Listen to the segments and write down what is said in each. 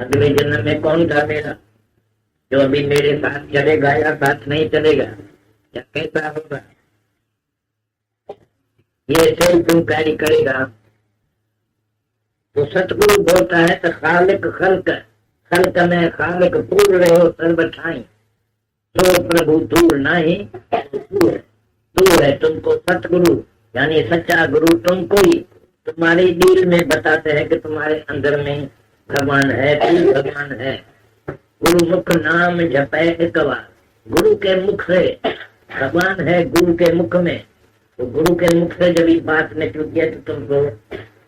अगले जन्म में कौन था मेरा, जो अभी मेरे साथ चलेगा या साथ नहीं चलेगा, या कैसा होगा, ये सेल्फ इंक्वायरी करेगा। तो सतगुरु बोलता है तो खालिक खल्क, खल्क में खालिक पूर्ण रहो सर्व ठाई, तो प्रभु दूर नहीं दूर है तुमको सतगुरु, यानी सच्चा गुरु तुमको ही तुम्हारे दिल में बताते हैं कि तुम्हारे अंदर में भगवान है, तू भगवान है। गुरु मुख नाम जपे एक बार, गुरु के मुख से भगवान है, गुरु के मुख में। तो गुरु के मुख से जब बात निकलती है तो तुमको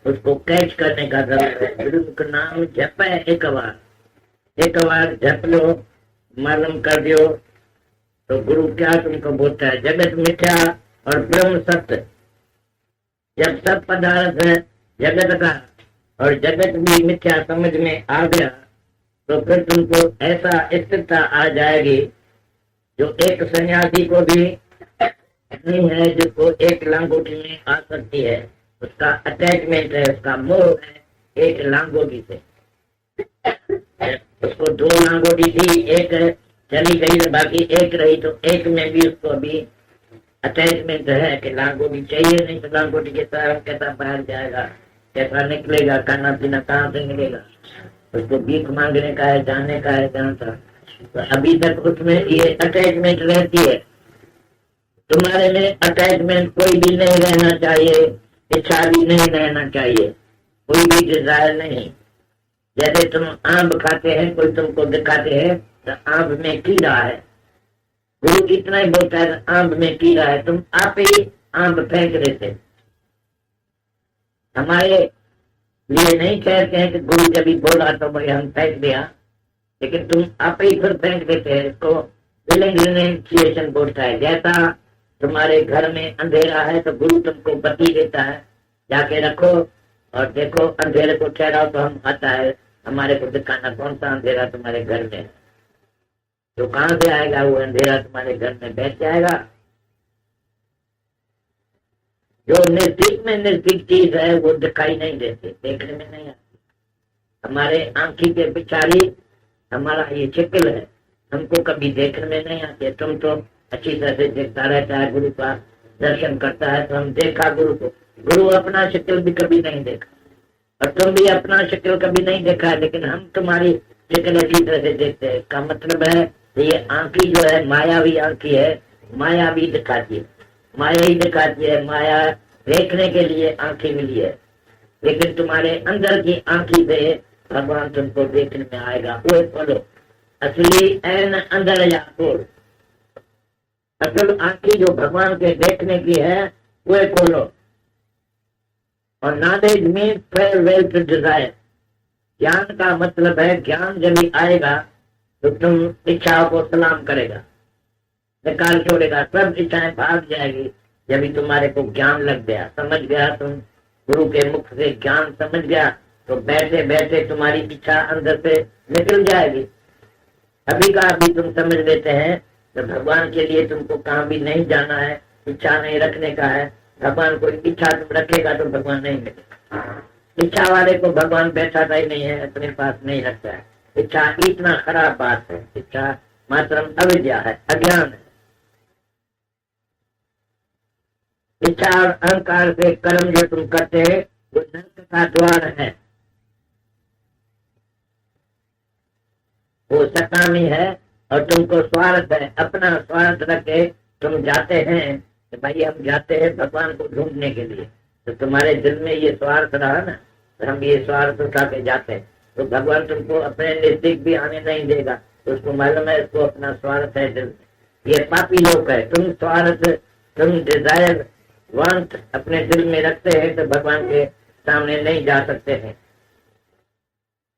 उसको कैच करने का जरूरत है। गुरु मुख नाम जपे एक बार जप लो, मालूम कर दियो। तो गुरु क्या तुमको बोलता है, जगत मिथ्या और ब्रह्म सत्य। जब सब पदार्थ है जगत का और जगत भी मिथ्या समझ में आ गया, तो फिर तुमको ऐसा स्थिरता आ जाएगी जो एक सन्यासी को भी नहीं है, जिसको एक लांगोटी में आ सकती है। उसका अटैचमेंट है, उसका मोह है एक लांगोटी से। उसको दो लांगोटी थी, एक चली गई तो बाकी एक रही, तो एक में भी उसको अभी अटैचमेंट है कि लांगोटी चाहिए, नहीं तो लांगोटी के साथ कैसा बाहर जाएगा, कैसा निकलेगा, खाना पीना कहाँ से मिलेगा, उसको भीख मांगने का है, जाने का है जहाँ था। तो अभी तक उसमें ये अटैचमेंट रहती है। तुम्हारे में अटैचमेंट कोई भी नहीं रहना चाहिए, इच्छा भी नहीं रहना चाहिए, कोई भी डिजायर नहीं। जैसे तुम आम खाते हैं, कोई तुमको दिखाते हैं तो आम में कीड़ा है, गुरु इतना ही बोलता है आम में कीड़ा है, तुम आप ही आम फेंक देते। हमारे लिए नहीं कहते हैं कि गुरु जब भी बोला तो भाई हम फेंक दिया, लेकिन तुम आप ही फिर फेंक देते हैं। इसको रिलेशन बोलता है। जैसा तुम्हारे घर में अंधेरा है तो गुरु तुमको बत्ती देता है, जाके रखो और देखो, अंधेरे को ठहराओ तो हम आता है हमारे को दिखाना कौन सा अंधेरा तुम्हारे घर में है। तो कहां से आएगा वो अंधेरा, तुम्हारे घर में बैठ जाएगा। जो नजदीक में नजदीक चीज है वो दिखाई नहीं देती, देखने में नहीं आती। हमारे आंखी के पिछाड़ी हमारा ये शिकल है, हमको कभी देखने में नहीं आती। तुम तो अच्छी तरह से देखता रहता है, गुरु का दर्शन करता है तो हम देखा गुरु को। गुरु अपना शिकल भी कभी नहीं देखा और तुम भी अपना शिकल कभी नहीं देखा है, लेकिन हम तुम्हारी शिकल अच्छी तरह से देखते हैं। का मतलब है ये आंखी जो है मायावी आंखी है, माया भी दिखाती है, माया ही दिखाती है। माया देखने के लिए आंखें मिली है, लेकिन तुम्हारे अंदर की आंखी से भगवान तुमको देखने में आएगा। वो बोलो असली ऐन अंदर या बोल, असल आंखी जो भगवान के देखने की है वो खोलो। और knowledge means farewell to desire, ज्ञान का मतलब है ज्ञान जब भी आएगा तो तुम इच्छाओं को सलाम करेगा, निकाल छोड़ेगा, सब इच्छाएं भाग जाएगी। जब भी तुम्हारे को ज्ञान लग गया, समझ गया, तुम गुरु के मुख से ज्ञान समझ गया, तो बैठे बैठे तुम्हारी इच्छा अंदर से निकल जाएगी। अभी का अभी तुम समझ लेते हैं तो भगवान के लिए तुमको कहाँ भी नहीं जाना है, इच्छा नहीं रखने का है। भगवान को इच्छा तुम रखेगा तो भगवान नहीं मिलेगा। इच्छा वाले को भगवान बैठाता ही नहीं है, अपने पास नहीं रखता है। इच्छा इतना खराब बात है, इच्छा मात्र अविद्या है, अज्ञान है। इच्छा और अहंकार से कर्म जो तुम करते हैं वो नरक का द्वार है, वो सकामी है। और तुमको स्वार्थ है, अपना स्वार्थ रख के तुम जाते हैं कि भाई हम जाते हैं भगवान को ढूंढने के लिए। तो तुम्हारे दिल में ये स्वार्थ रहा ना, तो हम ये स्वार्थ उठा के जाते हैं, तो भगवान तुमको अपने नजदीक भी आने नहीं देगा। तो उसको मालूम है इसको अपना स्वार्थ है दिल में। ये पापी लोग है, तुम स्वार्थ, तुम डिजायर, वांट अपने दिल में रखते हैं तो भगवान के सामने नहीं जा सकते हैं।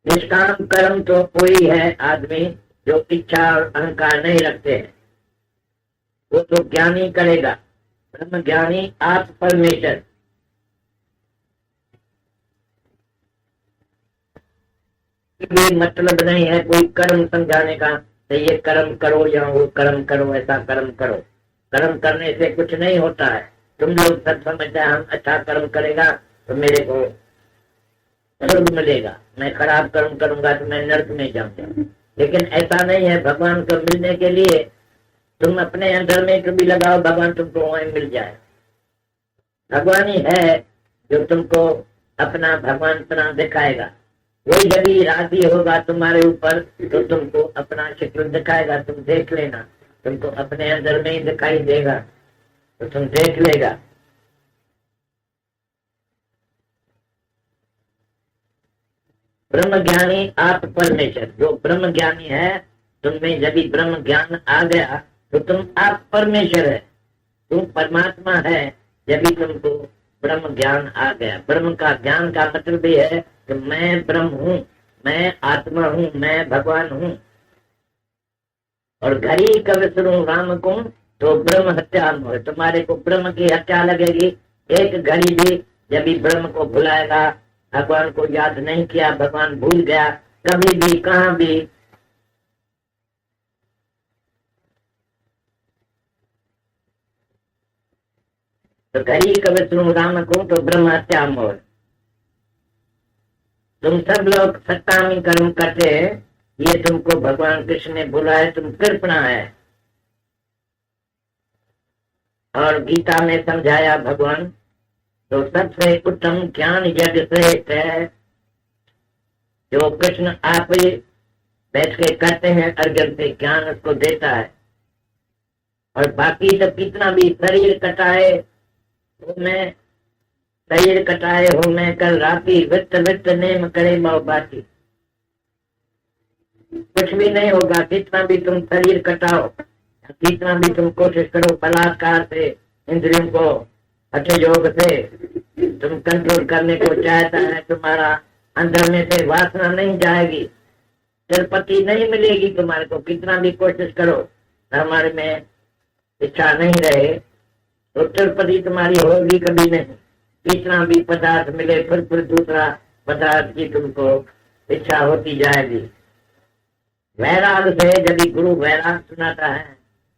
निष्काम कर्म तो कोई है आदमी जो इच्छा और अहंकार नहीं रखते हैं, वो तो ज्ञानी करेगा। ब्रह्म ज्ञानी आप परमेश्वर, ये मतलब नहीं है कोई कर्म समझाने का, तो ये कर्म करो या वो कर्म करो, ऐसा कर्म करो। कर्म करने से कुछ नहीं होता है। तुम लोग सब समझते हैं हम अच्छा कर्म करेगा तो मेरे को स्वर्ग मिलेगा, मैं खराब कर्म करूंगा तो मैं नर्क में जाऊंगा। लेकिन ऐसा नहीं है, भगवान को मिलने के लिए तुम अपने अंदर में कभी लगाओ, भगवान तुमको वहीं मिल जाए। भगवान ही है जो तुमको अपना भगवान दिखाएगा। वही जब ही राजी होगा तुम्हारे ऊपर तो तुमको अपना शक्ल दिखाएगा। तुम देख लेना, तुमको अपने अंदर में ही दिखाई देगा, तो तुम देख लेगा। ब्रह्म ज्ञानी आप परमेश्वर, जो ब्रह्म ज्ञानी है, तुममें जब भी ब्रह्म ज्ञान आ गया तो तुम आप परमेश्वर है, तुम परमात्मा है। जब भी तुमको ब्रह्म ज्ञान आ गया, ब्रह्म का ज्ञान का मतलब ये है कि मैं ब्रह्म हूँ, मैं आत्मा हूँ, मैं भगवान हूँ। और घड़ी कब सुनूं राम को तो ब्रह्म हत्या हो, तुम्हारे को ब्रह्म की हत्या लगेगी। एक घड़ी भी जब भी ब्रह्म को भुलाएगा, भगवान को याद नहीं किया, भगवान भूल गया कभी भी कहाँ भी, तो घड़ी कब सुनूं राम को तो ब्रह्म हत्या हो। तुम सब लोग सत्तामी कर्म करते हैं, ये तुमको भगवान कृष्ण ने बोला है, तुम कृपणा है। और गीता में समझाया भगवान, तो सबसे उत्तम ज्ञान यज्ञ श्रेष्ठ है, जो कृष्ण आप बैठ के करते हैं, अर्जुन से ज्ञान उसको देता है। और बाकी तो कितना भी शरीर कटाए तो मैं, शरीर कटाए हो मैं कल राती, वित्त वित्त नेम करे माओ बाती, कुछ भी नहीं होगा। कितना भी तुम शरीर कटाओ, कितना भी तुम कोशिश करो बलात्कार से इंद्रियों को अच्छे योग से तुम कंट्रोल करने को चाहता है, तुम्हारा अंदर में से वासना नहीं जाएगी, तिरुपति नहीं मिलेगी तुम्हारे को। कितना भी कोशिश करो, हमारे में इच्छा नहीं रहे तो तिरुपति तुम्हारी होगी कभी नहीं। कितना भी पदार्थ मिले फिर दूसरा पदार्थ की तुमको इच्छा होती जाएगी। वैराग से, यदि गुरु वैराग सुनाता है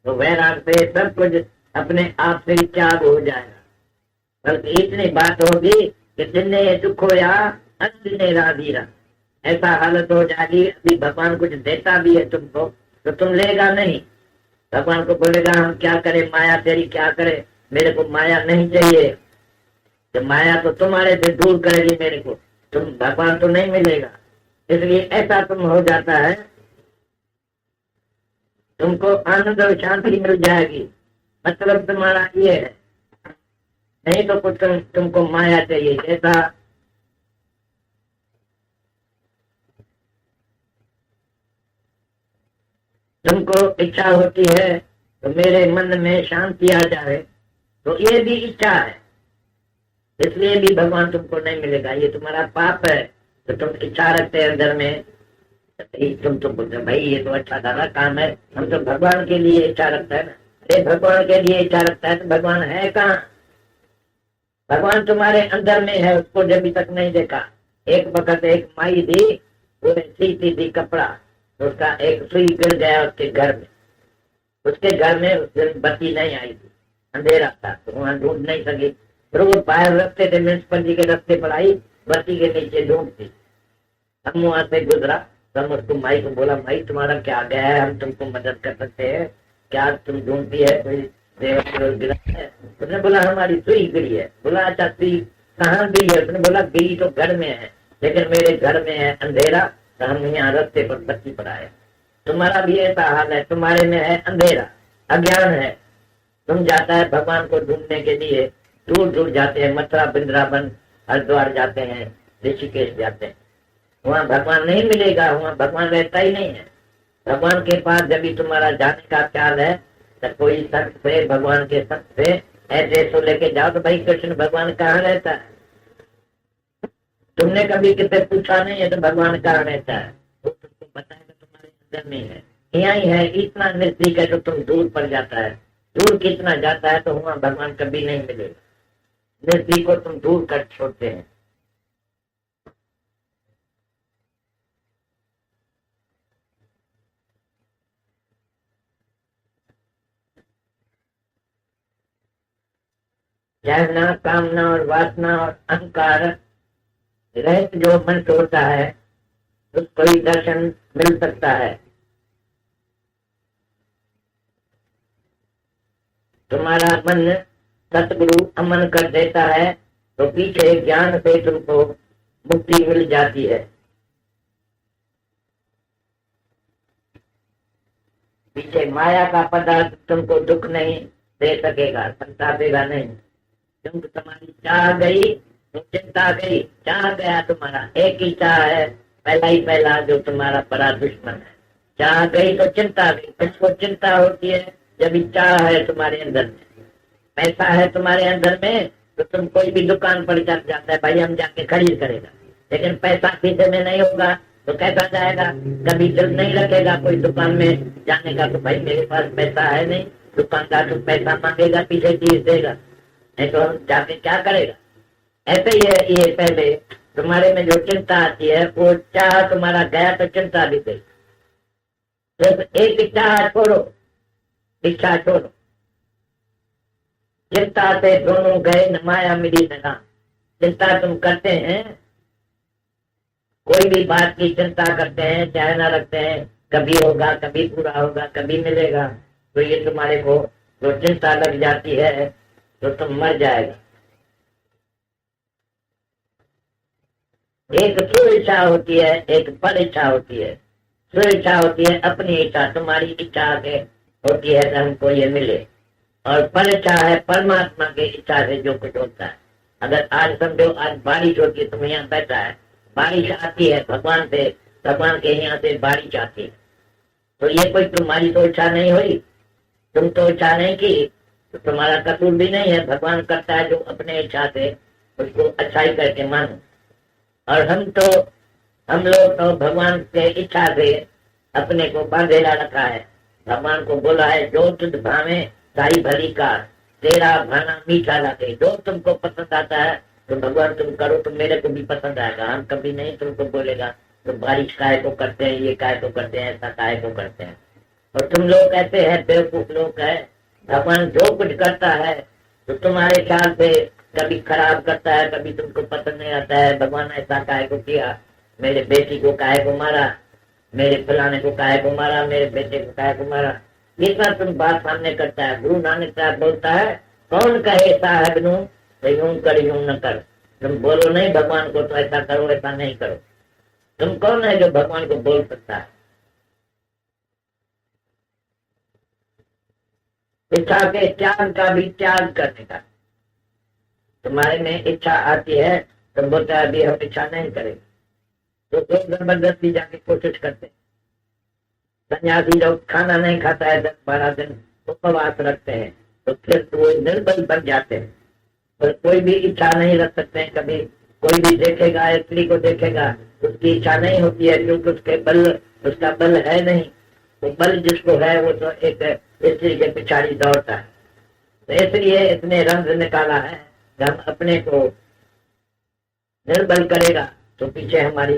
तो वैराग से सब कुछ अपने आप से त्याग हो जाएगा। बल्कि इतनी बात होगी कि जिनने ये दुख होया ने राधीरा, ऐसा हालत हो जाएगी। अभी भगवान कुछ देता भी है तुमको तो तुम लेगा नहीं। भगवान को बोलेगा हम क्या करें, माया तेरी क्या करे, मेरे को माया नहीं चाहिए। तो माया तो तुम्हारे से दूर करेगी मेरे को, तुम भगवान तो नहीं मिलेगा। इसलिए ऐसा तुम हो जाता है, तुमको आनंद और शांति मिल जाएगी। मतलब तुम्हारा ये है, नहीं तो कुछ तुमको माया चाहिए। जैसा तुमको इच्छा होती है तो मेरे मन में शांति आ जाए, तो ये भी इच्छा है, इसलिए भी भगवान तुमको नहीं मिलेगा। ये तुम्हारा पाप है, तो तुम इच्छा रखते हैं अंदर में। तुम तो बोलते भाई ये तो अच्छा दादा काम है, हम तो भगवान के लिए इच्छा रखता है ना। अरे भगवान के लिए इच्छा रखता है तो भगवान है कहाँ? भगवान तुम्हारे अंदर में है, उसको जब तक नहीं देखा। एक वक्त एक माई थी, वो सीती थी कपड़ा, तो उसका एक सुई गिर गया उसके घर में। उसके घर में उस दिन बत्ती नहीं आई थी, अंधेरा था, तो वहां ढूंढ नहीं सकी। फिर वो बाहर रखते थे, म्यूनसिपलिटी के रस्ते पर आई, बत्ती के नीचे ढूंढती। हम वहां से गुजरा, तब उसको माई को बोला, माई तुम्हारा क्या गया है, हम तुमको मदद कर सकते हैं क्या, तुम ढूंढती है कोई गिरा है? उसने बोला हमारी सुई गिरी है। बोला अच्छा सुई कहाँ गिरी है? उसने बोला गिरी तो घर में है, लेकिन मेरे घर में है अंधेरा, तो हम यहाँ रास्ते पर बत्ती पर आए। तुम्हारा भी ऐसा हाल है, तुम्हारे में है अंधेरा, अज्ञान है। तुम जाता है भगवान को ढूंढने के लिए, दूर दूर जाते हैं, मथुरा वृंदावन हरिद्वार जाते हैं, ऋषिकेश जाते हैं, वहाँ भगवान नहीं मिलेगा, वहाँ भगवान रहता ही नहीं है। भगवान के पास जब भी तुम्हारा जाने का ख्याल है तो कोई संत से, भगवान के संत से एड्रेस तो लेके जाओ तो भाई कृष्ण भगवान कहाँ रहता है। तुमने कभी किसी पूछा नहीं है तो भगवान कहाँ रहता है, तो तुमको बताएगा तुम्हारे अंदर में है, यहाँ ही है। इतना नजदीक है तो तुम दूर पड़ जाता है, दूर कितना जाता है तो वहाँ भगवान कभी नहीं मिलेगा। नजदीक को तुम दूर कर छोड़ते हैं। चाहना, कामना और वासना और अहंकार रहस्य जो मन से होता है उसको ही दर्शन मिल सकता है। तुम्हारा मन सतगुरु अमन कर देता है तो पीछे ज्ञान से तुमको मुक्ति मिल जाती है। पीछे माया का पदार्थ तुमको दुख नहीं दे सकेगा, संतापेगा नहीं। क्योंकि तुम्हारी चाह गई तो चिंता गई, चाह गया तुम्हारा, एक ही चाह है, पहला ही पहला जो तुम्हारा बड़ा दुश्मन है। चाह गई तो चिंता गई। किसको चिंता होती है? जब चाह है तुम्हारे अंदर में, पैसा है तुम्हारे अंदर में, तो तुम कोई भी दुकान पर चल जाता है, भाई हम जाके खरीद करेगा। लेकिन पैसा खीसे में नहीं होगा तो कैसा जाएगा? कभी दिल नहीं रखेगा कोई दुकान में जाने का, तो भाई मेरे पास पैसा है नहीं, दुकानदार तो पैसा मांगेगा, पीछे चीज देगा, नहीं तो हम जाके क्या करेगा। ऐसे ही है ये, पहले तुम्हारे में जो चिंता आती है वो चाह तुम्हारा गया तो चिंता भी गई। सिर्फ एक इच्छा छोड़ो, इच्छा छोड़ो, चिंता से दोनों गए न माया मिली न नाम। चिंता तुम करते हैं, कोई भी बात की चिंता करते हैं, चाहे ना रखते हैं, कभी होगा, कभी पूरा होगा, कभी मिलेगा, तो ये तुम्हारे को जो चिंता लग जाती है तो तुम मर जाएगा। एक सुइच्छा होती है, एक पर इच्छा होती है। सुइच्छा होती है अपनी इच्छा, तुम्हारी इच्छा के होती है कि हमको ये मिले, और पर इच्छा है परमात्मा की इच्छा से जो कुछ होता है। अगर आज समझो आज बारिश होती है, तुम यहाँ बैठा है, बारिश आती है भगवान से, भगवान के यहाँ से बारिश आती है, तो ये कोई तुम्हारी तो इच्छा नहीं हुई, तुम तो इच्छा नहीं की, तो तुम्हारा कसूर भी नहीं है। भगवान करता है जो अपने इच्छा से, उसको अच्छाई करके मानो। और हम लोग तो भगवान के इच्छा से अपने को बांधेला रखा है। भगवान को बोला है जो तुझ भावे साई भली का, तेरा भाना मीठा लगे। जो तुमको पसंद आता है तो भगवान तुम करो तो मेरे को भी पसंद आएगा। हम कभी नहीं तुमको बोलेगा तो बारिश काहे को करते हैं, ये काहे को करते हैं, ऐसा काहे को करते हैं। और तुम लोग कहते हैं बेवकूफ लोग है, भगवान जो कुछ करता है तो तुम्हारे ख्याल से कभी खराब करता है, कभी तुमको पसंद नहीं आता है। भगवान ऐसा काहे को किया, मेरे बेटी को काहे को मारा, मेरे फलाने को काहे को मारा, मेरे बेटे को काहे को मारा, इतना तुम बात सामने करता है। गुरु नानक साहब बोलता है कौन कहे साहब नू तो यूं कर यूं न कर। तुम बोलो नहीं भगवान को तो ऐसा करो ऐसा नहीं करो। तुम कौन है जो भगवान को बोल सकता है? इच्छा के त्याग का भी त्याग करने का। तुम्हारे में इच्छा आती है, तुम बोलते हैं अभी हम इच्छा नहीं करेंगे, तो जबरदस्ती जाके कोशिश करते हैं। सन्यासी लोग खाना नहीं खाता है 10-12 दिन, उपवास रखते हैं, तो फिर तो वो निर्बल बन जाते हैं। और कोई भी इच्छा नहीं रख सकते हैं। कभी कोई भी देखेगा, स्त्री को देखेगा, उसकी इच्छा नहीं होती है क्योंकि उसका बल है नहीं। वो बल जिसको है वो तो एक स्त्री के पिछाड़ी दौड़ता है। तो इसलिए इसने रंग निकाला है कि हम अपने को निर्बल करेगा तो पीछे हमारी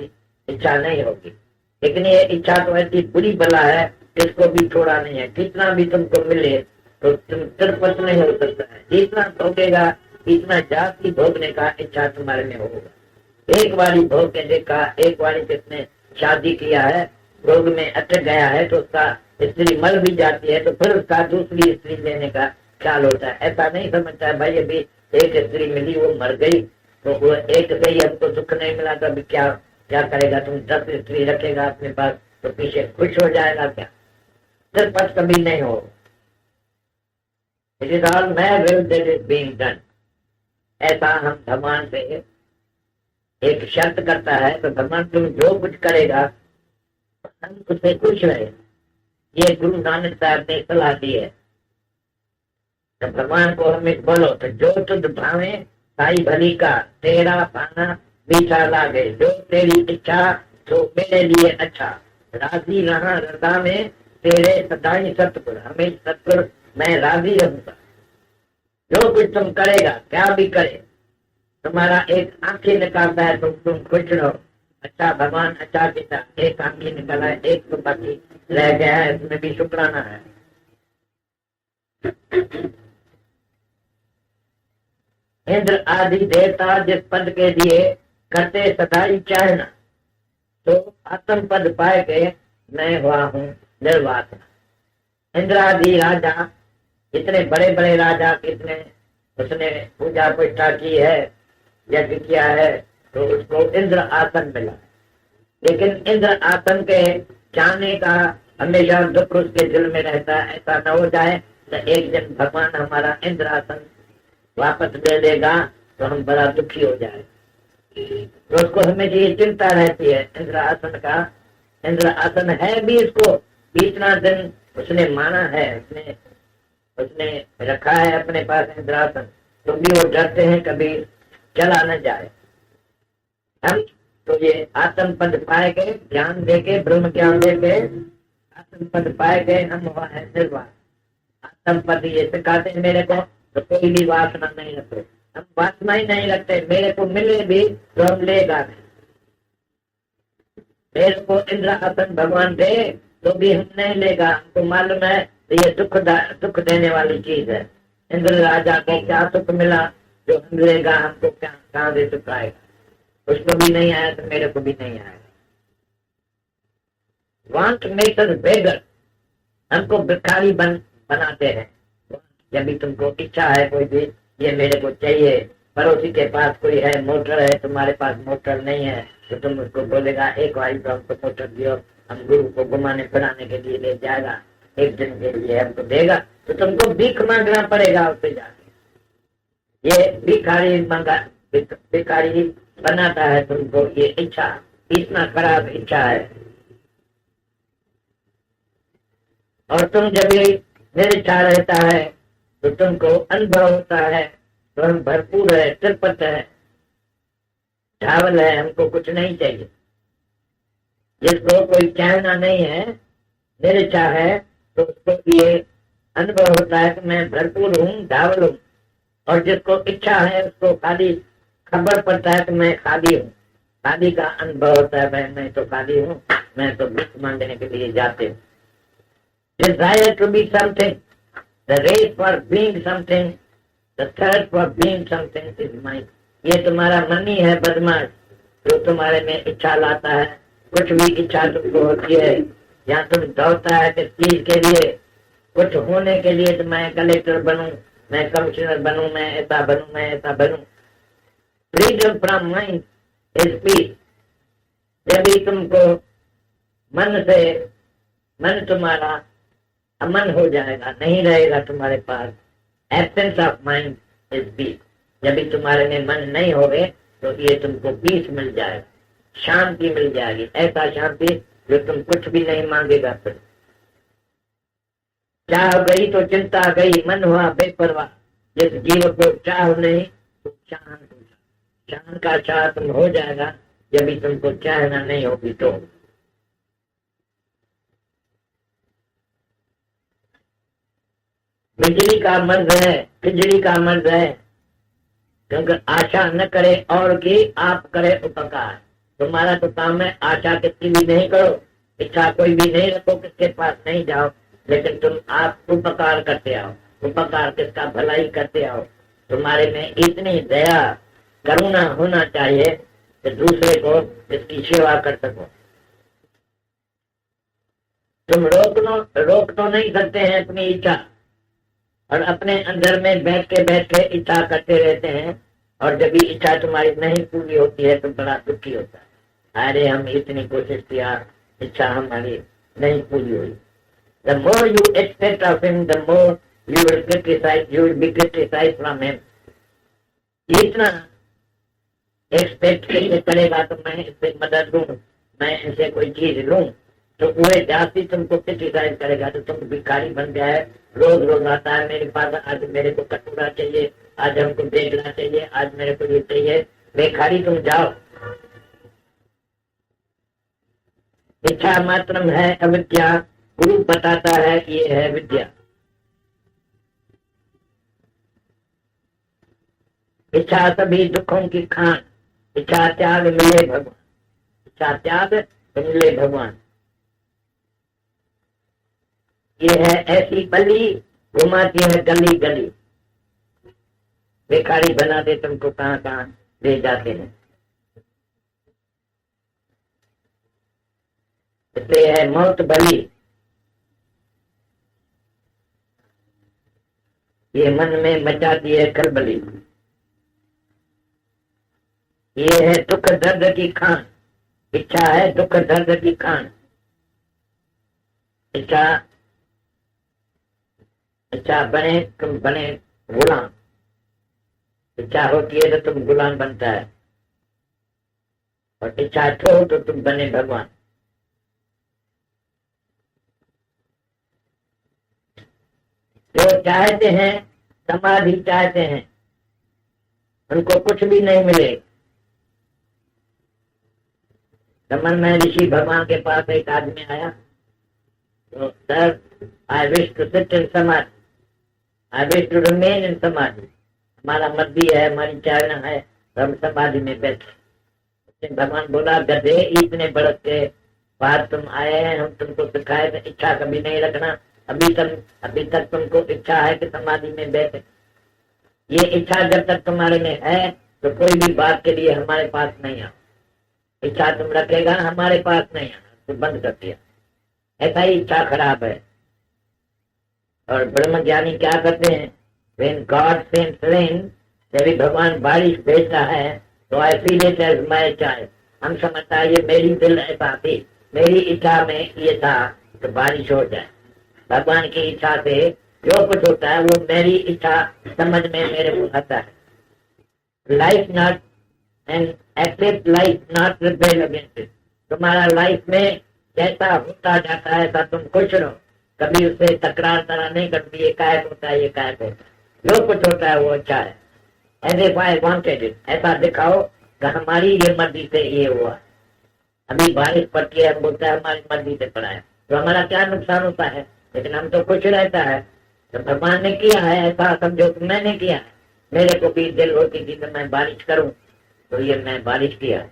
इच्छा नहीं होगी। लेकिन ये इच्छा तो ऐसी बुरी बला है, इसको भी छोड़ा नहीं है। कितना भी तुमको मिले तो तुम तिरपत नहीं हो सकता है। जितना भोगेगा इतना जाति भोगने का इच्छा तुम्हारे में होगा। एक बारी भोग के देखा, एक बारी जिसने शादी किया है, भोग में अटक गया है, तो उसका स्त्री मर भी जाती है तो फिर उसका दूसरी स्त्री लेने का ख्याल होता है। ऐसा नहीं समझता है भाई अभी एक स्त्री मिली वो मर गई तो वो एक से ही हमको सुख नहीं मिला तो अभी क्या क्या करेगा। तुम 10 स्त्री रखेगा अपने पास तो पीछे खुश हो जाएगा क्या? तिरपत कभी नहीं हो। It is all my will that is being done. ऐसा हम भगवान से एक शर्त करता है तो भगवान तुम जो कुछ करेगा हम उससे खुश रहे। ये गुरु नानक साहब ने सलाह दी है। तो भगवान को हमें बोलो तो जो तुझ भावे साई भली का, तेरा पाना मीठा लागे। जो तेरी इच्छा तो मेरे लिए अच्छा, राजी रहा रजा में तेरे सदाई सतगुर। हमें सतगुर मैं राजी रहूंगा। जो कुछ तुम करेगा, क्या भी करे, तुम्हारा एक आंखें निकालता है तुम खुश रहो। अच्छा भगवान अच्छा पिता, एक आंखें निकाला है, एक तो बाकी रह गया है, इसमें भी शुक्राना है। इंद्र आदि देवता जिस पद के दिए करते सदाई चाहना, तो आत्म पद पाए के मैं हुआ हूँ निर्वासना। इंद्रादि राजा, इतने बड़े बड़े राजा, कितने उसने पूजा प्रतिष्ठा की है, यज्ञ किया है, तो उसको इंद्र आसन मिला। लेकिन इंद्र आसन के चाहने का हमेशा दुख उसके दिल में रहता है। ऐसा न हो जाए तो एक दिन भगवान हमारा इंद्र आसन वापस ले लेगा तो हम बड़ा दुखी हो जाए। तो उसको हमेशा ये चिंता रहती है इंद्र आसन का। इंद्र आसन है भी इसको, इतना दिन उसने माना है, उसने रखा है अपने पास इंद्रासन, तो भी वो डरते हैं कभी चला न जाए। हम तो ये आत्म पद पाए गए, ज्ञान देके, ब्रह्म ज्ञान देके आत्म पद पाए गए, हम हुआ है निर्वाण। आत्म पद ये सिखाते मेरे को, तो कोई भी वासना नहीं रखते, हम वासना ही नहीं रखते। मेरे को मिले भी तो हम लेगा नहीं। मेरे को इंद्र आसन भगवान दे तो भी हम नहीं लेगा, हमको मालूम है ये दुख देने वाली चीज है। इंद्र राजा को क्या सुख मिला जो हम लेगा, हमको क्या कहाँ दे सुख आएगा। उसको भी नहीं आया तो मेरे को भी नहीं आएगा। वांट मेकर बेगर, हमको भिखारी बनाते हैं। जब भी तुमको इच्छा है कोई भी ये मेरे को चाहिए, पड़ोसी के पास कोई है मोटर है, तुम्हारे पास मोटर नहीं है, तो तुम उसको बोलेगा एक बार तो हमको मोटर दियो, हम गुरु को घुमाने फिराने के लिए ले जाएगा, एक दिन के लिए हमको देगा, तो तुमको भीख मांगना पड़ेगा उससे जाके। ये भिखारी बनाता है तुमको, ये इच्छा इतना खराब इच्छा है। और तुम जब ये निरीच्छा रहता है तो तुमको अनुभव होता है तो हम भरपूर है, तिरपत है, चावल है, हमको कुछ नहीं चाहिए। जिसको कोई चाहना नहीं है, निरीच्छा है, तो उसको ये अनुभव होता है कि मैं भरपूर हूँ, धावल हूँ। और जिसको इच्छा है उसको खाली खबर पड़ता है कि मैं खाली हूँ, खाली का अनुभव होता है, मैं तो खाली हूँ, मैं तो भीख मांगने के लिए जाते हूँ। Desire to be something, the race for being something, the thirst for being something is mine. ये तुम्हारा मन ही है बदमाश, जो तुम्हारे में इच्छा लाता है। कुछ भी इच्छा तुमको होती है, या तुम दौड़ता है किस चीज के लिए, कुछ होने के लिए, तो मैं कलेक्टर बनूं, मैं कमिश्नर बनूं, मैं ऐसा बनूं, मैं ऐसा बनूं। Freedom from mind is peace. जब भी तुमको मन तुम्हारा अमन हो जाएगा, नहीं रहेगा तुम्हारे पास, absence of mind is peace. जब भी तुम्हारे में मन नहीं होवे तो ये तुमको पीस मिल जाएगा, शांति मिल जाएगी, ऐसा शांति जो तुम कुछ भी नहीं मांगेगा। फिर चाह गई तो चिंता गई, मन हुआ बेपरवाह। जिस जीव को चाह नहीं तो चाह का चाह तुम हो जाएगा, जब भी तुमको चाहना नहीं होगी तो। बिजली का मर्द है, खिचड़ी का मर्द है, क्योंकि आशा न करे और की आप करे उपकार। तुम्हारा तो काम है आशा किसकी भी नहीं करो, इच्छा कोई भी नहीं रखो, किसके पास नहीं जाओ, लेकिन तुम आप उपकार करते आओ। उपकार किसका, भलाई करते आओ। तुम्हारे में इतनी दया करुणा होना चाहिए कि दूसरे को इसकी सेवा कर सको। तुम रोक तो नहीं सकते हैं अपनी इच्छा, और अपने अंदर में बैठ के इच्छा करते रहते हैं, और जब भी इच्छा तुम्हारी नहीं पूरी होती है तो बड़ा दुखी होता है। अरे हम इतनी कोशिश किया, इच्छा हमारी नहीं पूरी हुई। The more you expect of him, the more you will be criticized from him. इतना एक्सपेक्ट करेगा तो मैं इससे मदद लूं, मैं इनसे कोई चीज लूं, तो वह जाति तुमको क्रिटिसाइज करेगा। तो तुम भिखारी बन गया है, रोज रोज आता है मेरे पास, आज मेरे को कटोरा चाहिए, आज हमको बेगला चाहिए, आज मेरे को ये चाहिए। भिखारी तुम जाओ। इच्छा मात्रम है अविद्या, गुरु बताता है ये है विद्या। इच्छा सभी दुखों की खान, इच्छा त्याग मिले भगवान, इच्छा त्याग मिले भगवान। ये है ऐसी बली घुमाती है गली गली, भिखारी बना दे तुमको कहाँ कहाँ ले जाते हैं। इसलिए है मौत भली, ये मन में मचाती है खलबली। ये है दुख दर्द की खान, इच्छा है दुख दर्द की खान। इच्छा इच्छा बने तुम बने गुलाम, इच्छा होती है तो तुम गुलाम बनता है, और इच्छा छोड़ तो तुम बने भगवान। जो चाहते हैं समाधि चाहते हैं, उनको कुछ भी नहीं मिले। रमन में ऋषि भगवान के पास एक आदमी आया, तो sir I wish to sit in samadhi, I wish to remain in samadhi. हमारा मत भी है, हमारी चाहना है, तो हम समाधि में बैठे। भगवान बोला, गधे इतने बरस के बाद तुम आए हैं, हम तुमको सिखाए तो इच्छा कभी नहीं रखना। अभी तक तुमको इच्छा है कि समाधि में बैठे। ये इच्छा जब तक तुम्हारे में है तो कोई भी बात के लिए हमारे पास नहीं आ। इच्छा तुम रखेगा हमारे पास नहीं आना, तो बंद कर दिया। ऐसा ही इच्छा खराब है। और ब्रह्म ज्ञानी क्या करते हैं, When God sends rain, जब भी भगवान बारिश भेजता है तो I feel it as my child. हम समझता है ये मेरी दिल ऐसा थी, मेरी इच्छा में ये था तो बारिश हो जाए। भगवान की इच्छा से जो कुछ होता है वो मेरी इच्छा समझ में मेरे को आता है। Life not and accept life not rebel against it. तुम्हारा लाइफ में जैसा होता जाता है ऐसा तुम खुश रहो, कभी उससे तकरार तरह नहीं करती। ये कायक होता है, ये कायक होता है, जो कुछ होता है वो अच्छा है। As if I wanted it, ऐसा दिखाओ कि हमारी ये मर्जी से ये हुआ। अभी बारिश पड़ती है, हम बोलते हैं हमारी मर्जी से पड़ा है, तो हमारा क्या नुकसान होता है, लेकिन हम तो खुश रहता है। तो भगवान ने किया है ऐसा समझो कि मैंने किया है। मेरे को भी दिल होती थी कि मैं बारिश करूं, तो ये मैं बारिश किया।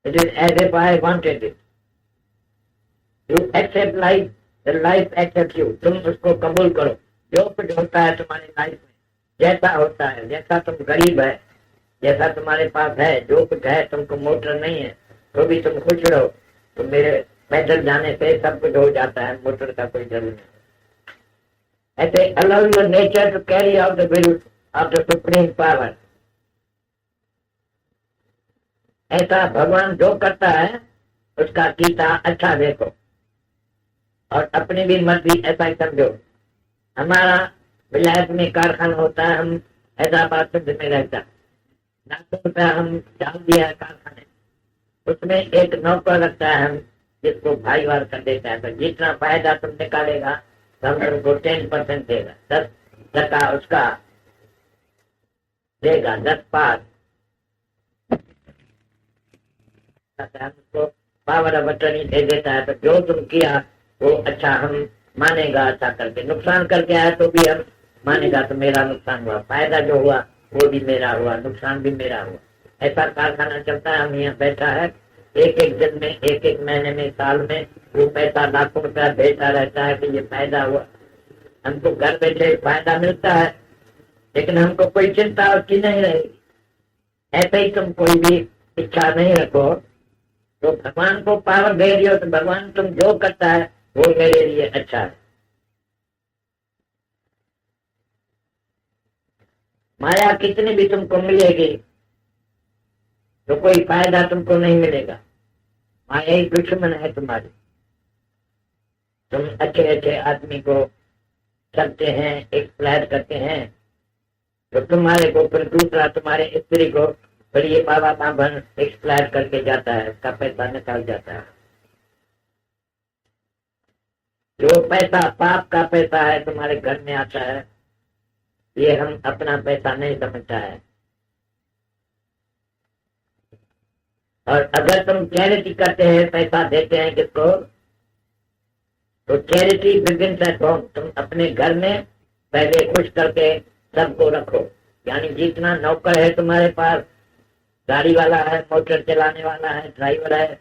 It is as if I wanted it. You accept life, the life accepts you. तुम उसको कबूल करो। जो कुछ होता है तुम्हारी लाइफ में, जैसा होता है, जैसा तुम गरीब है, जैसा तुम्हारे पास है, जो कुछ है, तुमको मोटर नहीं है तो भी तुम खुश रहो। तो मेरे पैदल जाने से सब कुछ हो जाता है, मोटर का कोई जरूरत नहीं। ऐसे allow your nature to carry out the will of the supreme power। ऐसा भगवान जो करता है उसका कीता अच्छा देखो, और अपनी भी मर्जी ऐसा ही समझो। हमारा विलायत में कारखाना होता है, हम हैदराबाद सिंध में रहता, रुपया हम डाल दिया है कारखाने, उसमें एक नौकर रखता है हम, जिसको भाईवार कर देता है। तो जितना फायदा तुम निकालेगा तो हम तुमको 10% देगा, 10% उसका देगा, 10% हमको पावर ऑफ अटर्नी दे देता है। तो जो तुम किया वो अच्छा हम मानेगा, अच्छा करके। नुकसान करके आया तो भी हम मानेगा तो मेरा नुकसान हुआ, फायदा जो हुआ वो भी मेरा हुआ, नुकसान भी मेरा हुआ। ऐसा कारखाना चलता है। हम यहाँ बैठा है, एक एक दिन में, एक एक महीने में, साल में वो पैसा लाखों रुपया भेजता रहता है कि ये फायदा हुआ। हमको घर बैठे फायदा मिलता है, लेकिन हमको कोई चिंता उसकी नहीं रहेगी। ऐसे ही तुम कोई भी इच्छा नहीं रखो तो भगवान को पावर दे दियो, तो भगवान तुम जो करता है वो मेरे लिए अच्छा है। माया कितनी भी तुमको मिलेगी तो कोई फायदा तुमको नहीं मिलेगा। माया ही दुश्मन है तुम्हारी। तुम अच्छे अच्छे आदमी को करते हैं, एक्सप्लॉइट करते हैं, तो तुम्हारे को फिर दूसरा तुम्हारे स्त्री को फिर ये बाबा बाबन एक्सप्लॉइट करके जाता है, उसका पैसा निकाल जाता है। जो पैसा पाप का पैसा है तुम्हारे घर में आता है, ये हम अपना पैसा नहीं समझता है। और अगर तुम चैरिटी करते हैं, पैसा देते हैं किसको, तो चैरिटी बिगिंस एट होम। तुम अपने घर में पहले खुश करके सबको रखो। यानी जितना नौकर है तुम्हारे पास, गाड़ी वाला है, मोटर चलाने वाला है, ड्राइवर है,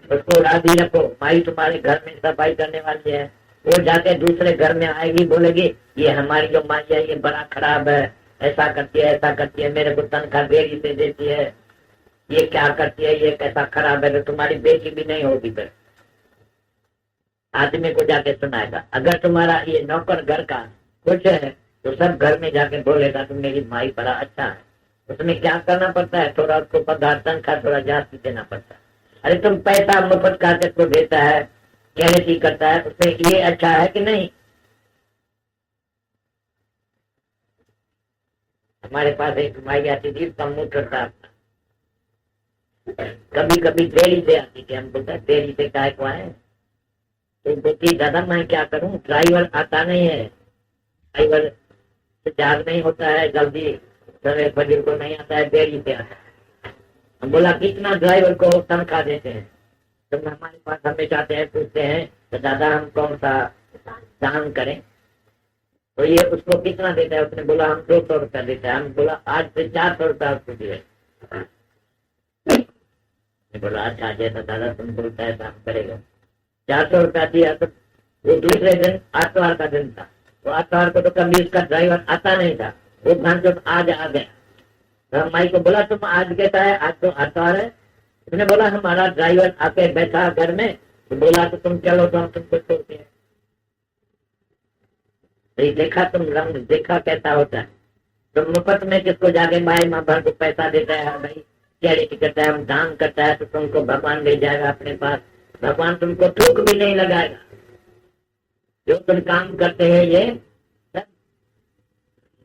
उसको राजी रखो। माई तुम्हारे घर में सफाई करने वाली है, वो जाके दूसरे घर में आएगी, बोलेगी ये हमारी जो माई है ये बड़ा खराब है, ऐसा करती है, ऐसा करती है, मेरे को तनख्वाह देरी से देती है। ये क्या करती है, ये कैसा खराब है, तो तुम्हारी बेटी भी नहीं होगी। फिर आदमी को जाके सुनाएगा। अगर तुम्हारा ये नौकर घर का कुछ है तो सब घर में जाके बोलेगा तो मेरी माई बड़ा अच्छा है। उसमें क्या करना पड़ता है, थोड़ा उसको पदार्थ का थोड़ा जास्ती देना पड़ता है। अरे तुम पैसा मुफ्त खाते को देता है, चैरिटी करता है, उसमें ये अच्छा है कि नहीं। हमारे पास एक माई आती थी, कंप्यूटर था, कभी कभी देरी से आती थी। हम बोलते देरी से क्या को आए, तो बोलती दादा मैं क्या करूं, ड्राइवर आता नहीं है, ड्राइवर जाग नहीं होता है, जल्दी सवेरे फजर को नहीं आता है, देरी से आता है। हम बोला कितना ड्राइवर को तनख्वाह देते हैं, तो हमारे पास हमेशा आते हैं, पूछते हैं तो दादा हम कौन सा दान करें, तो ये उसको कितना देता है। उसने बोला हम 200 रुपया देता है। हम बोला आज से 400 रुपया उसको दिए। बोला अच्छा जैसा दादा तुम बोलता है काम करेगा। 400 रुपया दिया। तो वो दूसरे दिन आतवार का दिन था, तो आतवार को तो कभी उसका ड्राइवर आता नहीं था, वो भांजो आज आ गया। तो माई को बोला तुम आज कैसा है, आज तो आतवार है। उसने बोला हमारा ड्राइवर आके बैठा घर में, तो बोला तो तुम चलो तो हम तुमको छोड़ते हैं। देखा तुम रंग, देखा कैसा होता है। तुम मुफ्त में किसको जाके माई माँ बहन को पैसा देता है, भाई चैरिटी करता है, हम दान करता है, तो तुमको भगवान ले जाएगा अपने पास। भगवान तुमको थूक भी नहीं लगाएगा। जो तुम काम करते हैं ये सब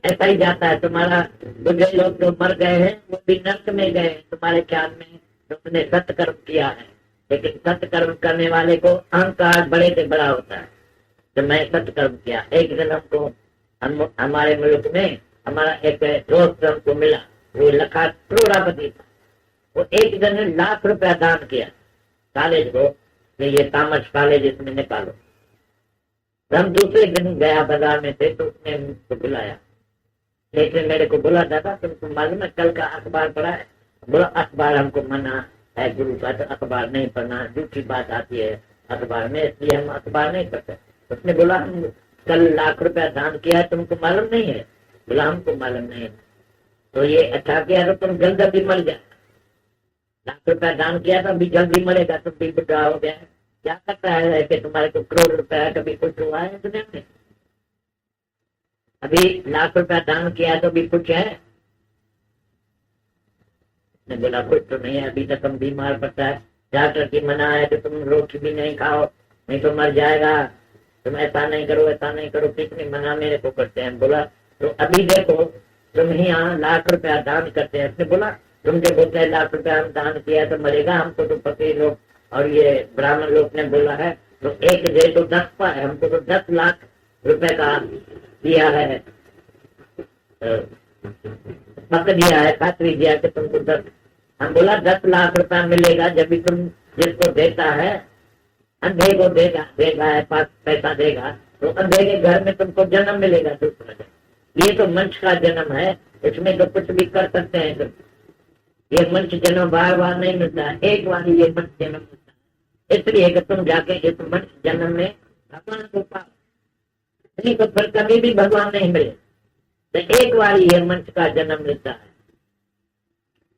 ऐसा ही जाता है। तुम्हारा बुढ़े लोग जो मर गए हैं वो भी नर्क में गए हैं तुम्हारे ख्याल में, तुमने सत्कर्म किया है। लेकिन सत्कर्म करने वाले को अहंकार बड़े से बड़ा होता है। तो मैं सत्कर्म किया। एक दिन हमको हमारे मुल्क में हमारा एक दोस्त हमको मिला, वो लखा करोड़पति था। वो एक दिन लाख रुपया दान किया कॉलेज को, ये तामस कॉलेज इसमें निकालो। हम दूसरे दिन गया बाजार में थे, तो उसने मुझको बुलाया, लेकिन मेरे को बोला दादा तुमको मालूम है कल का अखबार पढ़ा है। बोला अखबार हमको मना है गुरु का, तो अखबार नहीं पढ़ना, झूठी बात आती है अखबार में, इसलिए हम अखबार नहीं पढ़ते। उसने बोला हम कल लाख रुपया दान किया है, तुमको मालूम नहीं है। बोला हमको मालूम नहीं है। तो ये अच्छा किया तो तुम जल्द भी मर जाए। लाख रुपया दान किया तो अभी जल्दी मरेगा, तुम भी बुढ़ा हो गया। क्या करता है कि तुम्हारे को करोड़ रुपया कभी कुछ हुआ है दुनिया में? अभी लाख रुपया दान किया तो भी कुछ है? ने बोला कुछ तो नहीं है, अभी तक हम बीमार पड़ता है, डॉक्टर की मना है तो तुम रोटी भी नहीं खाओ नहीं तो मर जाएगा, तुम ऐसा नहीं करो ऐसा नहीं करो, कितनी मना मेरे को करते हैं। बोला तो अभी देखो तुम ही यहाँ लाख रुपया दान करते हैं। उसने बोला तुम जो बोलते हैं लाख रुपया हम दान किया तो मरेगा, हमको तो फकीर लोग और ये ब्राह्मण लोग ने बोला है, तो एक दे तो 10 पा है, हमको तो 10 लाख रुपए का दिया है, पक दिया है, खातरी दिया कि तुमको 10। हम बोला 10 लाख रुपया मिलेगा जब भी तुम जिसको देता है अंधे को देगा है पास पैसा देगा, तो अंधे के घर में तुमको जन्म मिलेगा दूसरा जन्म। ये तो मंच का जन्म है, इसमें तो कुछ भी कर सकते हैं तुम। ये मंच जन्म बार बार नहीं मिलता है, एक बार ये मंच जन्म मिलता है। इसलिए कि तुम जाके इस मंच जन्म में भगवान को पाओ, नहीं तो फिर कभी भी भगवान नहीं मिले। तो एक बार ये मंच का जन्म मिलता है।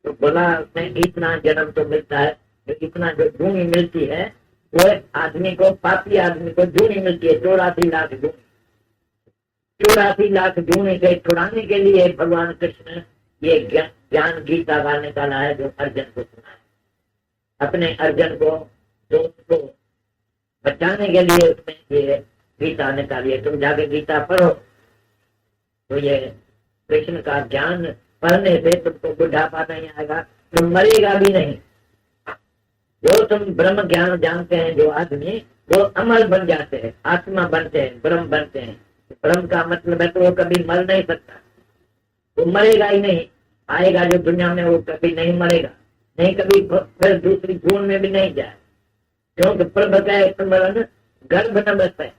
तो बोला उसमें इतना जन्म तो मिलता है, जो इतना जो जूनी मिलती है वो आदमी को, पापी आदमी को जूनी मिलती है 84 लाख जूनी। 84 लाख जूनी से छुड़ाने के लिए भगवान कृष्ण ये ज्ञान गीता का निकाला है, जो अर्जुन को सुना है। अपने अर्जुन को दोस्त को बचाने के लिए उसमें ये गीता निकाली है। तुम जाके गीता पढ़ो तो ये कृष्ण का ज्ञान पढ़ने से तुमको बुढ़ापा नहीं आएगा, तुम मरेगा भी नहीं। जो तुम ब्रह्म ज्ञान जानते हैं जो आदमी, वो अमर बन जाते हैं, आत्मा बनते हैं, ब्रह्म बनते हैं। ब्रह्म का मतलब है तो वो कभी मर नहीं सकता, वो मरेगा ही नहीं। आएगा जो दुनिया में वो कभी नहीं मरेगा, नहीं कभी फिर दूसरी जून में भी नहीं जाए, क्योंकि प्रभु का स्मरण गर्भ नमस्त है।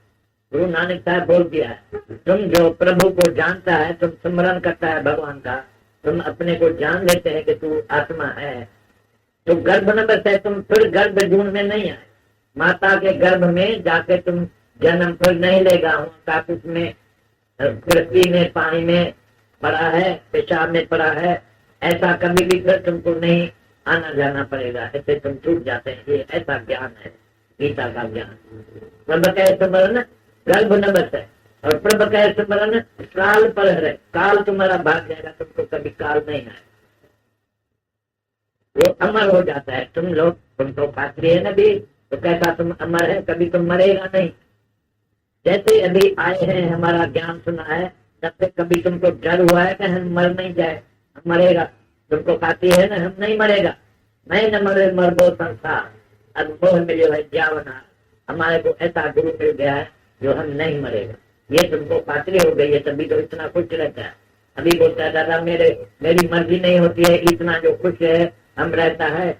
गुरु नानक साहब बोल दिया है, तुम जो प्रभु को जानता है, तुम स्मरण करता है भगवान का, तुम अपने को जान लेते हैं कि तू आत्मा है, तो गर्भ नमस्त है, तुम फिर गर्भ जून में नहीं आए। माता के गर्भ में जाके तुम जन्म फिर नहीं लेगा। काकुस में, पृथ्वी में, पानी में पड़ा है, पेशाब में पड़ा है, ऐसा कभी भी फिर तुमको नहीं आना जाना पड़ेगा, ऐसे तुम छूट जाते हैं। ये ऐसा ज्ञान है गीता का ज्ञान। प्रभ का स्मरण गर्भ न बसे, और प्रभ का स्मरण काल पर है। काल तुम्हारा भाग जाएगा, तुमको कभी काल नहीं है, वो अमर हो जाता है। तुम लोग, तुम तो पात्री है ना भी, तो कैसा तुम अमर है, कभी तुम मरेगा नहीं। जैसे अभी आए हैं, हमारा ज्ञान सुना है, तब से कभी तुमको डर हुआ है कि हम मर नहीं जाए, हम मरेगा? तुमको पाती है ना, हम नहीं मरेगा। मैं न मरे मरबो संसार, अब मोह मिले है जावना। हमारे को ऐसा गुरु मिल गया है जो हम नहीं मरेगा। ये तुमको पात्री हो गई है, तभी तो इतना खुश रहता है। अभी बोलता है दादा मेरी मर्जी नहीं होती है, इतना जो खुश है हम रहता है,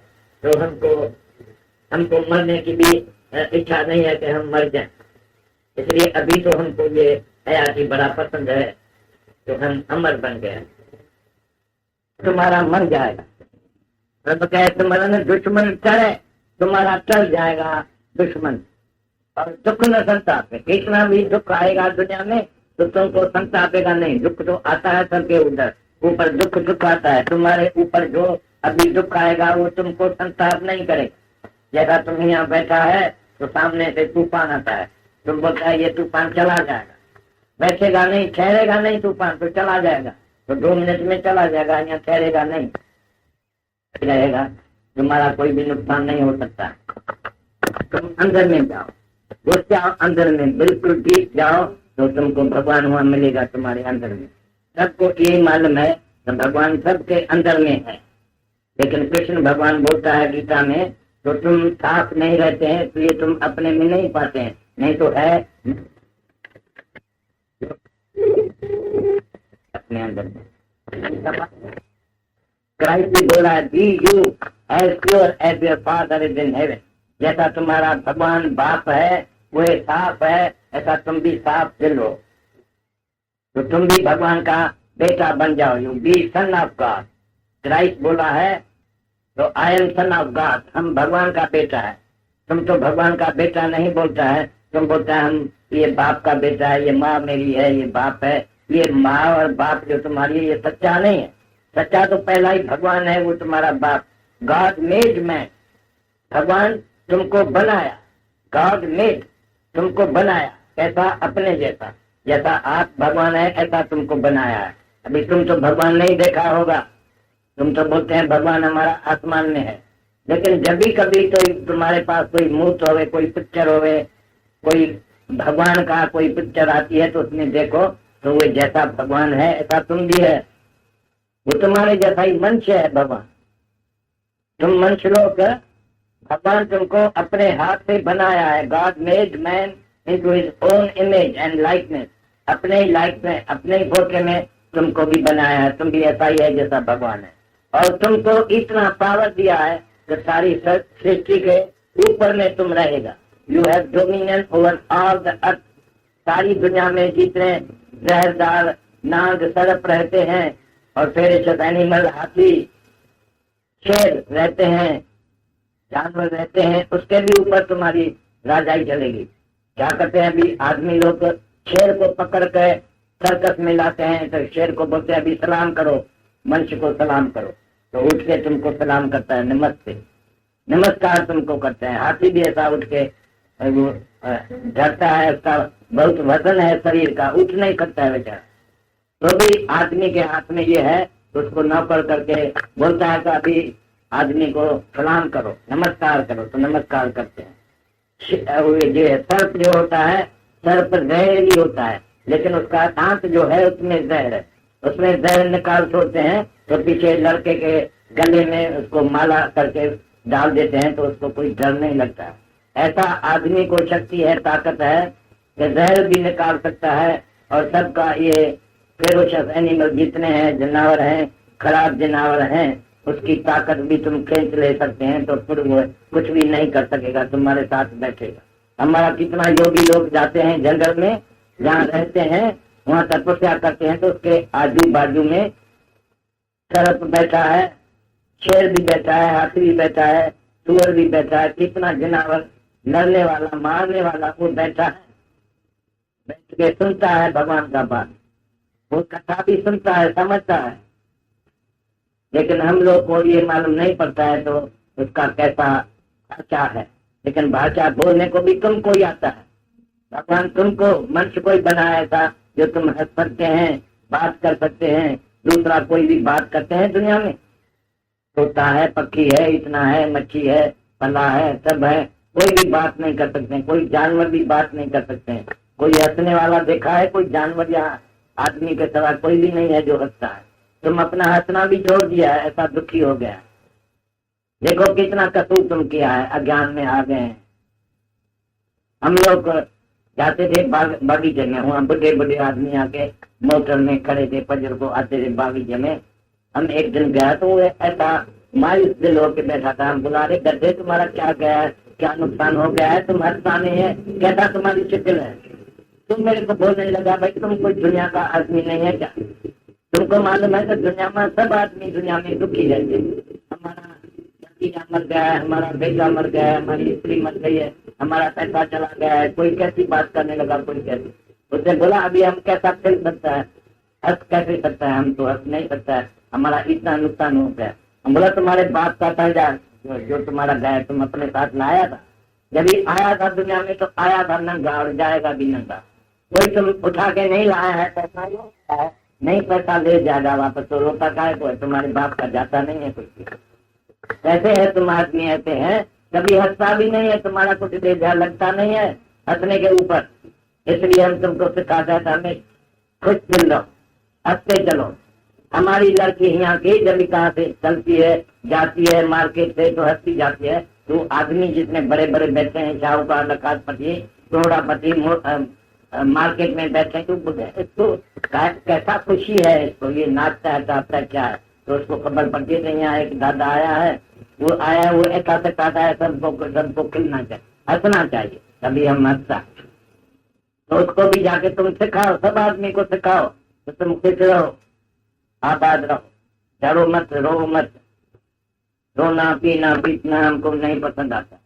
तो हमको मरने की भी इच्छा नहीं है कि हम मर जाएं। इसलिए अभी तो हमको ये हयाती बड़ा पसंद है, तो हम अमर बन गए। तुम्हारा मर जाएगा, रब कहे तुम्हारा दुश्मन चढ़े, तुम्हारा चढ़ जाएगा दुश्मन। और दुख न संतापे, कितना भी दुख आएगा दुनिया में तो तुमको संतापेगा नहीं। दुख तो आता है सबके उधर, ऊपर दुख आता है। तुम्हारे ऊपर जो अभी दुख आएगा वो तुमको संताप नहीं करेगा। जैसा तुम यहाँ बैठा है तो सामने से तूफान आता है, तुम बोलता है ये तूफान चला जाएगा, बैठेगा नहीं, ठहरेगा नहीं, तूफान तो चला जाएगा, तो 2 मिनट में चला जाएगा, यहाँ ठहरेगा नहीं, रहेगा। तुम्हारा कोई भी नुकसान नहीं हो सकता। तुम अंदर में जाओ, घुस जाओ अंदर में, बिल्कुल डीप जाओ, तो तुमको भगवान वहां मिलेगा तुम्हारे अंदर में। सबको ये मालूम है तो भगवान सबके अंदर में है, लेकिन कृष्ण भगवान बोलता है गीता में, तो तुम साफ नहीं रहते हैं, तो ये तुम अपने में नहीं पाते हैं, नहीं तो है अपने अंदर में। क्राइस्ट भी बोला है, be you as pure as your father is in heaven. जैसा तुम्हारा भगवान बाप है वो साफ है, ऐसा तुम भी साफ दिल हो, तो तुम भी भगवान का बेटा बन जाओ। You be son of God. Christ बोला है तो I am son of God, हम भगवान का बेटा है। तुम तो भगवान का बेटा नहीं बोलता है, तुम बोलता है हम ये बाप का बेटा है, ये माँ मेरी है, ये बाप है। ये माँ और बाप जो तुम्हारी है ये सच्चा नहीं है। सच्चा तो पहला ही भगवान है, वो तुम्हारा बाप। गॉड मेड मैन, भगवान तुमको बनाया, गॉड मेड तुमको बनाया, ऐसा अपने जैसा, जैसा आप भगवान है ऐसा तुमको बनाया है। अभी तुम तो भगवान नहीं देखा होगा, तुम तो बोलते हैं भगवान हमारा आसमान में है, लेकिन जब भी कभी तो तुम्हारे पास कोई मूर्त होवे, कोई पिक्चर होवे, कोई भगवान का कोई पिक्चर आती है, तो उसमें देखो तो वो जैसा भगवान है ऐसा तुम भी है, वो तुम्हारे जैसा ही मनुष्य है भगवान। तुम मनुष्य लोग, भगवान तुमको अपने हाथ से बनाया है। God made man into his own image and likeness, अपने ही लाइक में, अपने ही फोटो में तुमको भी बनाया है। तुम भी ऐसा ही है जैसा भगवान है, और तुमको इतना पावर दिया है कि सारी सृष्टि के ऊपर में तुम रहेगा। You have dominion over all the earth. सारी दुनिया में जितने जहरदार नाग सर्प रहते हैं, और फेरिस एनिमल, हाथी, शेर रहते हैं, जानवर रहते हैं, उसके भी ऊपर तुम्हारी राजाई चलेगी। क्या करते हैं अभी आदमी लोग, शेर को पकड़ के सर्कस में लाते हैं, तो शेर को बोलते हैं अभी सलाम करो, मनुष्य को सलाम करो, तो उठ के तुमको सलाम करता है, नमस्ते, नमस्कार तुमको करते हैं। हाथी भी ऐसा उठ के वो डरता है, उसका बहुत वजन है शरीर का, उठ नहीं करता है बेचारा। तो भी आदमी के हाथ में ये है, तो उसको नौकर करके बोलता है कि अभी आदमी को सलाम करो, नमस्कार करो, तो नमस्कार करते हैं। जो सर्प जो होता है, सर्प जहरीली होता है, लेकिन उसका दांत जो है उसमें जहर है, उसमें जहर निकाल छोड़ते हैं, तो पीछे लड़के के गले में उसको माला करके डाल देते हैं, तो उसको कोई डर नहीं लगता। ऐसा आदमी को शक्ति है, ताकत है कि जहर भी निकाल सकता है, और सबका ये फेरोशियस एनिमल जितने हैं, जानवर हैं, खराब जानवर हैं, उसकी ताकत भी तुम खींच ले सकते हैं, तो फिर वो कुछ भी नहीं कर सकेगा, तुम्हारे साथ बैठेगा। हमारा कितना योगी लोग जाते हैं जंगल में, जहाँ रहते हैं वहाँ तपस्या करते हैं, तो उसके आजू बाजू में सर्प बैठा है, शेर भी बैठा है, हाथी भी बैठा है, सुअर भी बैठा है, कितना जानवर लड़ने वाला, मारने वाला वो बैठा है, बैठ के सुनता है भगवान का बात, वो कथा भी सुनता है, समझता है। लेकिन हम लोग को ये मालूम नहीं पड़ता है तो उसका कैसा भाषा है। लेकिन भाषा बोलने को भी तुमको ही आता है। भगवान तुमको मनुष्य कोई बनाया था जो तुम हंस सकते हैं, बात कर सकते हैं, दूसरा कोई भी बात करते हैं दुनिया में? तोता है, पक्षी है, इतना है, मच्छी है, पला है, सब है, कोई भी बात नहीं कर सकते हैं। कोई जानवर भी बात नहीं कर सकते हैं। कोई हंसने वाला देखा है? कोई जानवर या आदमी के सिवा कोई भी नहीं है जो हंसता है। तुम अपना हंसना भी छोड़ दिया है, ऐसा दुखी हो गया। देखो कितना कसूर तुम किया है, अज्ञान में आ गए हैं। हम लोग जाते थे बागीचे में, वहाँ बड़े बड़े आदमी आके मोटर में खड़े थे, फजर को आते थे बागीचे में। हम एक दिन गया तो वो ऐसा मायूस दिल होके बैठा था। हम बुला रहे, गड्ढे तुम्हारा क्या गया है, क्या नुकसान हो गया है, तुम हंसता नहीं है, कैसा तुम्हारी शक्ल है? तुम मेरे को बोलने लगा, भाई तुम कोई दुनिया का आदमी नहीं है क्या? तुमको मालूम है कि दुनिया में सब आदमी दुनिया में दुखी रहते हैं। हमारा भतीजा मर गया है, हमारा बेटा मर गया है, हमारी स्त्री मर गई है, हमारा पैसा चला गया है। कोई कैसी बात करने लगा, कोई कैसी। उसने बोला अभी हम कैसा खेल सकता है, हंस कैसे सकता है? हम तो हंस नहीं सकता है, हमारा इतना नुकसान हो गया। हम बोला तुम्हारे बाप का पैसा जो तुम्हारा गया तुम अपने साथ लाया था, जब ही आया था दुनिया में तो आया था नंगा और जाएगा भी नंगा। कोई तुम उठा के नहीं लाया है, पैसा है नहीं, पैसा ले जाएगा वापस, तो रोता काय को? तुम्हारे बाप का जाता नहीं है कुछ। कैसे है तुम आदमी, ऐसे है कभी हंसता भी नहीं है, तुम्हारा कुछ दे जा लगता नहीं है हंसने के ऊपर। इसलिए हम तुमको सिखाते हैं हमें खुश दिल लो, हंसते चलो। हमारी लड़की यहाँ की जब कहाँ से चलती है जाती है मार्केट से तो हंसती जाती है। तो आदमी जितने बड़े बड़े बैठे हैं, साहूकार, लखापति, करोड़पति, मार्केट में बैठे तो इसको कैसा खुशी है, इसको ये नाचता है चाहता है क्या है? तो उसको खबर पड़ती है यहाँ एक दादा आया है, वो आया वो ऐसा से कहता है, सबको खिलना चाहिए, हंसना चाहिए, तभी हम हंसता। तो उसको भी जाके तुम सिखाओ, सब आदमी को सिखाओ तो तुम खुश रहो, आबाद रहो, डरो मत, रो मत। रोना पीना पीटना हमको नहीं पसंद आता।